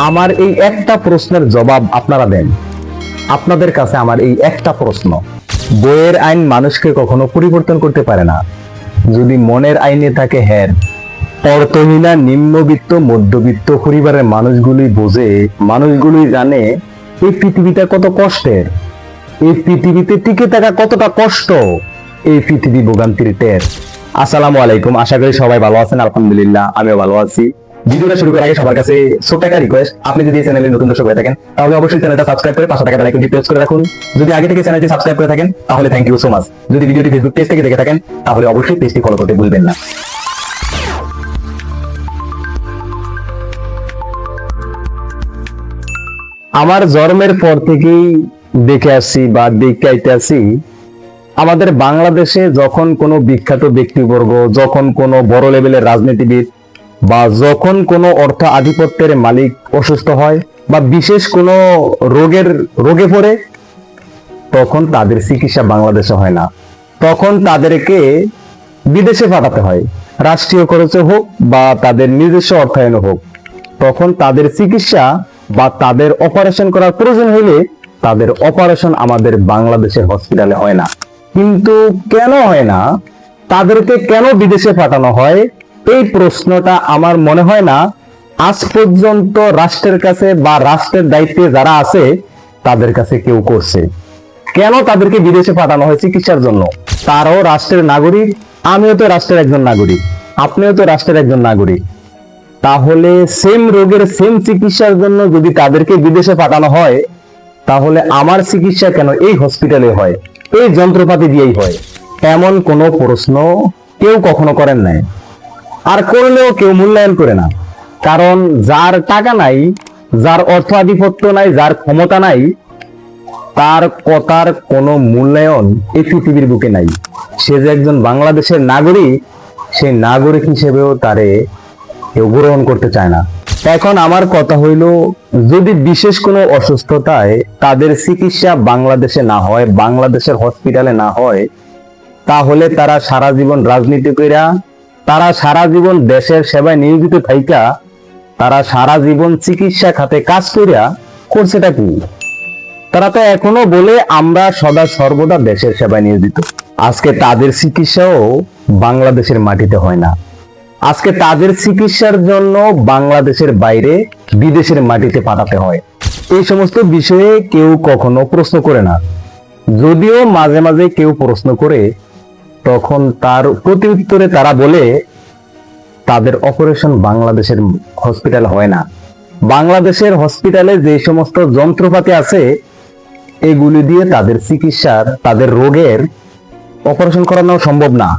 আমার এই একটা প্রশ্নের জবাব আপনারা দেন। আপনাদের কাছে আমার এই একটা প্রশ্ন, বইয়ের আইন মানুষকে কখনো পরিবর্তন করতে পারে না, যদি মনের আইনে থাকে হ্যাঁ। অর্থহীনা নিম্নবিত্ত মধ্যবিত্ত পরিবারের মানুষগুলি বোঝে, মানুষগুলি জানে এই পৃথিবীটা কত কষ্টের, এই পৃথিবীতে টিকে থাকা কতটা কষ্ট, এই পৃথিবী ভোগান্তির টের। আসসালামু আলাইকুম, আশা করি সবাই ভালো আছেন। আলহামদুলিল্লাহ আমিও ভালো আছি। ভিডিওটা শুরু করার আগে সবার কাছে ছোট্ট একটা রিকোয়েস্ট, আপনি যদি এই চ্যানেলে নতুন দর্শক হয়ে থাকেন তাহলে অবশ্যই চ্যানেলটা সাবস্ক্রাইব করে পাশে থাকা বেল আইকনটি প্রেস করে রাখুন। যদি আগে থেকে চ্যানেলটি সাবস্ক্রাইব করে থাকেন তাহলে থ্যাংক ইউ সো মাচ। যদি ভিডিওটি ফেসবুক পেজ থেকে দেখে থাকেন তাহলে অবশ্যই পেজটি ফলো করতে ভুলবেন না। আমার জন্মের পর থেকেই দেখে আসছি বা দেখতে আইতে আসি, আমাদের বাংলাদেশে যখন কোনো বিখ্যাত ব্যক্তিবর্গ, যখন কোনো বড় লেভেলের রাজনীতিবিদ বা যখন কোনো অর্থ আধিপত্যের মালিক অসুস্থ হয় বা বিশেষ কোনো রোগে পড়ে, তখন তাদের চিকিৎসা বাংলাদেশে হয় না, তখন তাদেরকে বিদেশে পাঠাতে হয়, রাষ্ট্রীয় খরচে হোক বা তাদের নিজস্ব অর্থায়নে হোক। তখন তাদের চিকিৎসা বা তাদের অপারেশন করার প্রয়োজন হইলে তাদের অপারেশন আমাদের বাংলাদেশের হসপিটালে হয় না। কিন্তু কেন হয় না, তাদেরকে কেন বিদেশে পাঠানো হয়, এই প্রশ্নটা আমার মনে হয় না আজ পর্যন্ত রাষ্ট্রের কাছে বা রাষ্ট্রের দায়িত্বে যারা আছে তাদের কাছে কেউ করছে। কেন তাদেরকে বিদেশে পাঠানো হয় চিকিৎসার জন্য? তারাও রাষ্ট্রের নাগরিক, আমিও তো রাষ্ট্রের একজন নাগরিক, আপনিও তো রাষ্ট্রের একজন নাগরিক। তাহলে সেম রোগের সেম চিকিৎসার জন্য যদি তাদেরকে বিদেশে পাঠানো হয়, তাহলে আমার চিকিৎসা কেন এই হসপিটালে হয়, এই যন্ত্রপাতি দিয়েই হয়? এমন কোনো প্রশ্ন কেউ কখনো করেন নাই, আর করলেও কেউ মূল্যায়ন করে না। কারণ যার টাকা নাই, যার অর্থ আধিপত্য নাই, যার ক্ষমতা নাই, তার কথার কোনো মূল্যায়ন এই পৃথিবীর বুকে নাই। সে যে একজন বাংলাদেশের নাগরিক, সেই নাগরিক হিসেবেও তারে কেউ গ্রহণ করতে চায় না। এখন আমার কথা হইল, যদি বিশেষ কোনো অসুস্থতায় তাদের চিকিৎসা বাংলাদেশে না হয়, বাংলাদেশের হসপিটালে না হয়, তাহলে তারা সারা জীবন রাজনীতি কইরা, তারা সারা জীবন দেশের সেবায় নিয়োজিত থাইকা, তারা সারা জীবন চিকিৎসা খাতে কাজ কইরা করছেটা কি? তারা তো এখনো বলে আমরা সদা সর্বদা দেশের সেবায় নিয়োজিত। আজকে তাদের চিকিৎসাও বাংলাদেশের মাটিতে হয় না, আজকে তাদের চিকিৎসার জন্য বাংলাদেশের বাইরে বিদেশের মাটিতে পাঠাতে হয়। এই সমস্ত বিষয়ে কেউ কখনো প্রশ্ন করে না, যদিও মাঝে মাঝে কেউ প্রশ্ন করে, তখন তার প্রতি উত্তরে তারা বলে তাদের অপারেশন বাংলাদেশের হসপিটাল হয় না। বাংলাদেশের হসপিটালে যে সমস্ত যন্ত্রপাতি আছে এগুলি দিয়ে তাদের চিকিৎসার, তাদের রোগের অপারেশন করানো সম্ভব না।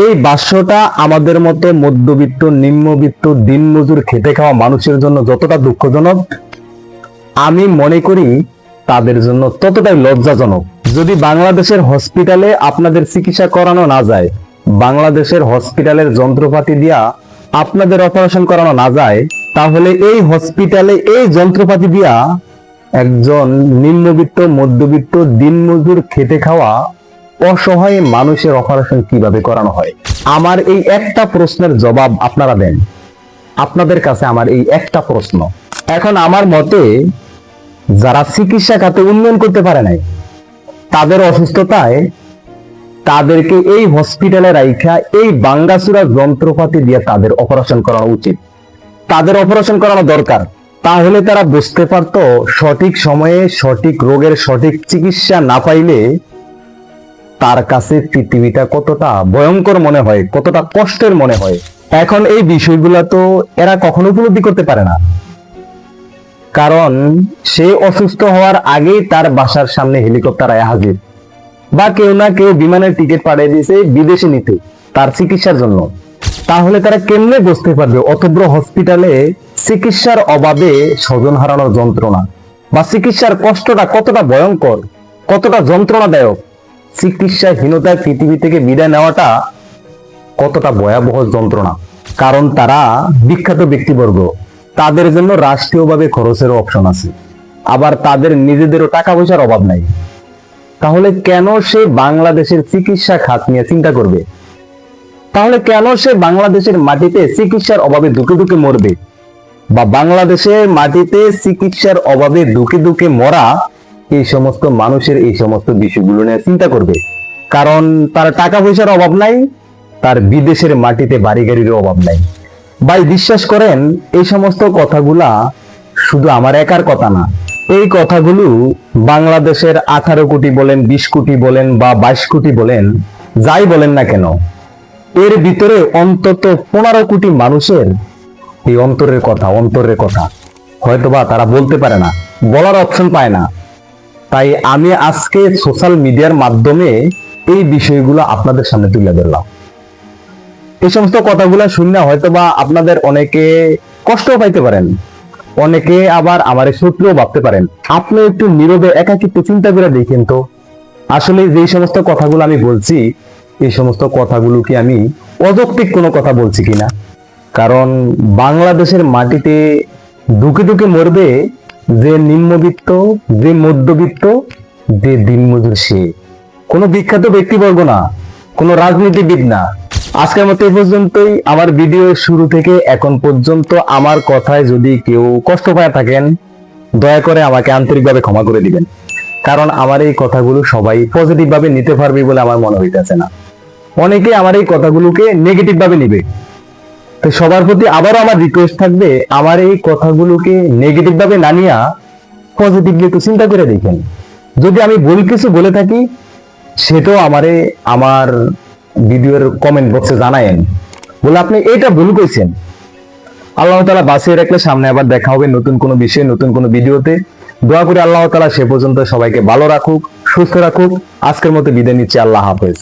এই ভাষ্যটা আমাদের মতো মধ্যবিত্ত নিম্নবিত্ত দিনমজুর খেটে খাওয়া মানুষের জন্য যতটা দুঃখজনক, আমি মনে করি তাদের জন্য ততটাই লজ্জাজনক। যদি বাংলাদেশের হসপিটালে আপনাদের চিকিৎসা করানো না যায়, বাংলাদেশের হসপিটালের যন্ত্রপাতি দিয়া আপনাদের অপারেশন করানো না যায়, তাহলে এই হসপিটালে এই যন্ত্রপাতি দিয়া একজন নিম্নবিত্ত মধ্যবিত্ত দিনমজুর খেটে খাওয়া অসহায় মানুষের অপারেশন কিভাবে করানো হয়? আমার এই একটা প্রশ্নের জবাব আপনারা দেন। আপনাদের কাছে আমার এই একটা প্রশ্ন। এখন আমার মতে যারা চিকিৎসা খাতে উন্নয়ন করতে পারে নাই, তাদের অসুস্থতায় তাদেরকে এই হসপিটালে রাইখা এই বাঙ্গাসুরা যন্ত্রপাতি দিয়ে তাদের অপারেশন করানো উচিত, তাদের অপারেশন করানো দরকার। তাহলে তারা বুঝতে পারতো সঠিক সময়ে সঠিক রোগের সঠিক চিকিৎসা না পাইলে তার কাছে পৃথিবীটা কতটা ভয়ঙ্কর মনে হয়, কতটা কষ্টের মনে হয়। এখন এই বিষয়গুলো তো এরা কখনো উপলব্ধি করতে পারে না, কারণ সে অসুস্থ হওয়ার আগেই তার বাসার সামনে হেলিকপ্টার আয়া হাজির, বা কেউ না কেউ বিমানের টিকিট পাঠিয়ে দিয়েছে বিদেশে নিতে তার চিকিৎসার জন্য। তাহলে তারা কেমনে বুঝতে পারবে অতব্র হসপিটালে চিকিৎসার অভাবে স্বজন হারানোর যন্ত্রণা বা চিকিৎসার কষ্টটা কতটা ভয়ঙ্কর, কতটা যন্ত্রণাদায়ক? চিকিৎসাহীনতায় পৃথিবী থেকে বিদায় নেওয়াটা কতটা ভয়াবহ যন্ত্রণা। কারণ তারা বিখ্যাত ব্যক্তিবর্গ, তাদের জন্য রাষ্ট্রীয়ভাবে খরচেরও অপশন আছে, আবার তাদের নিজেদেরও টাকা পয়সার অভাব নাই। তাহলে কেন সে বাংলাদেশের চিকিৎসা খাত নিয়ে চিন্তা করবে? তাহলে কেন সে বাংলাদেশের মাটিতে চিকিৎসার অভাবে দুকে দুকে মরবে? বা বাংলাদেশের মাটিতে চিকিৎসার অভাবে দুঃখে দুঃখে মরা এই সমস্ত মানুষের এই সমস্ত বিষয়গুলো নিয়ে চিন্তা করবে। কারণ তার টাকা পয়সার অভাব নাই, তার বিদেশের মাটিতে বাড়ি গাড়ির অভাব নাই। ভাই বিশ্বাস করেন, এই সমস্ত কথাগুলা শুধু আমার একার কথা না, এই কথাগুলো বাংলাদেশের 18 কোটি বলেন, 20 কোটি বলেন বা 22 কোটি বলেন, যাই বলেন না কেন, এর ভিতরে অন্তত 15 কোটি মানুষের এই অন্তরের কথা হয়তোবা তারা বলতে পারে না, বলার অপশন পায় না। তাই আমি আজকে সোশ্যাল মিডিয়ার মাধ্যমে এই বিষয়গুলো আপনাদের সামনে তুলে ধরলাম। এই সমস্ত কথাগুলো শুনে হয়তোবা আপনাদের অনেকে কষ্ট পাইতে পারেন, অনেকে আবার আমার শত্রুও ভাবতে পারেন। আপনি একটু নীরবে একাকিত্ব চিন্তা করে দেখেন তো, আসলে যে সমস্ত কথাগুলো আমি বলছি, এই সমস্ত কথাগুলো কি আমি অযৌক্তিক কোনো কথা বলছি কিনা? কারণ বাংলাদেশের মাটিতে দুঃখে দুঃখে মরবে যে নিম্নবিত্ত, যে মধ্যবিত্ত, যে দিনমজুর, সে কোনো বিখ্যাত ব্যক্তিবর্গ না, কোনো রাজনীতিবিদ না। আজকের মতো এই পর্যন্তই। আমার ভিডিও শুরু থেকে এখন পর্যন্ত আমার কথায় যদি কেউ কষ্ট পায় থাকেন, দয়া করে আমাকে আন্তরিকভাবে ক্ষমা করে দিবেন। কারণ আমার এই কথাগুলো সবাই পজিটিভ ভাবে নিতে পারবে বলে আমার মনে হইতেছে না। অনেকে আমার এই কথাগুলোকে নেগেটিভ ভাবে নিবে। তো সবার প্রতি আবারও আমার রিকোয়েস্ট থাকবে, আমার এই কথাগুলোকে নেগেটিভ ভাবে না নিয়া পজিটিভলি একটু চিন্তা করে দেখেন। যদি আমি ভুল কিছু বলে থাকি, সেটাও আমার ভিডিওর কমেন্ট বক্সে জানায়েন, বলে আপনি এটা ভুল কইছেন। আল্লাহ তাআলা বাঁচিয়ে রাখলে সামনে আবার দেখা হবে নতুন কোনো বিষয়ে, নতুন কোনো ভিডিওতে। দোয়া করি আল্লাহ তাআলা সে পর্যন্ত সবাইকে ভালো রাখুক, সুস্থ রাখুক। আজকের মতো বিদায় নিচ্ছি। আল্লাহ হাফেজ।